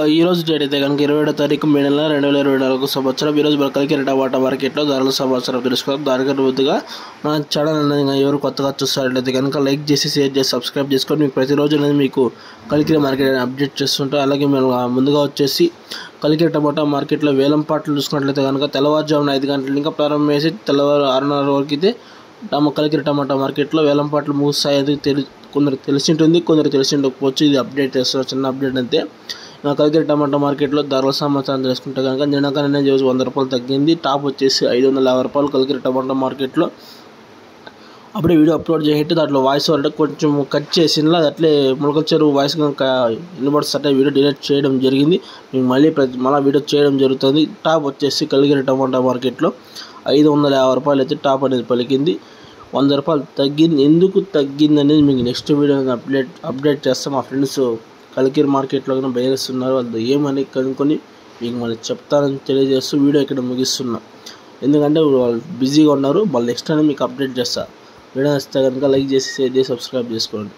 ఈ రోజు డేట్ అయితే కనుక 27వ తారీఖు మే నెల 2024 సంవత్సరం. ఈరోజు మన కలికిరి టమాటా మార్కెట్లో ధరల సమాచారం తెలుసుకుందాం. దానికంటే ముందుగా మన ఛానల్ అనేది ఎవరు కొత్తగా చూస్తారంటే కనుక లైక్ చేసి షేర్ చేసి సబ్స్క్రైబ్ చేసుకొని మీకు ప్రతిరోజు అనేది మీకు కలికిరి మార్కెట్ అనేది అప్డేట్ చేస్తుంటాం. అలాగే మేము ముందుగా వచ్చేసి కలికిరి టమాటా మార్కెట్లో వేలం పాటలు చూసుకున్నట్లయితే కనుక తెల్లవారుజామున 5 గంటల ఇంకా ప్రారంభం చేసి తెల్లవారు 6:30 వరకు అయితే కలికిరి టమాటా మార్కెట్లో వేలం పాటలు ముగుస్తాయి. కొందరు తెలిసి ఉంటుంది, కొందరు తెలిసి ఉండకపోవచ్చు. ఇది అప్డేట్ చేస్తారు, చిన్న అప్డేట్ అంతే. కలికిరి టమాటా మార్కెట్లో ధరల సమాచారం తెలుసుకుంటే కనుక నిన్నకనే రోజు 100 రూపాయలు తగ్గింది. టాప్ వచ్చేసి 550 రూపాయలు కలికిరి టమాటా మార్కెట్లో. అప్పుడే వీడియో అప్లోడ్ చేసేట్టు దాంట్లో వాయిస్ అంటే కొంచెం కట్ చేసినా అట్లే ములకల చెరువు వాయిస్ కనుక వినబడుతుంటే వీడియో డిలీట్ చేయడం జరిగింది. మేము మళ్ళీ వీడియో చేయడం జరుగుతుంది. టాప్ వచ్చేసి కలికిరి టమాటా మార్కెట్లో 550 రూపాయలు అయితే టాప్ అనేది పలికింది. 100 రూపాయలు తగ్గింది. ఎందుకు తగ్గింది అనేది మీకు నెక్స్ట్ వీడియో అప్డేట్ చేస్తాం. మా ఫ్రెండ్స్ కలికిరి మార్కెట్లో కూడా బయర్స్ ఉన్నారు, వాళ్ళు ఏమని కనుక్కొని మీకు మళ్ళీ చెప్తానని తెలియజేస్తూ వీడియో ఇక్కడ ముగిస్తున్నాం. ఎందుకంటే వాళ్ళు బిజీగా ఉన్నారు. మళ్ళీ నెక్స్ట్ అనేది మీకు అప్డేట్ చేస్తారు. వీడియో వస్తే కనుక లైక్ చేసి షేర్ చేసి సబ్స్క్రైబ్ చేసుకోండి.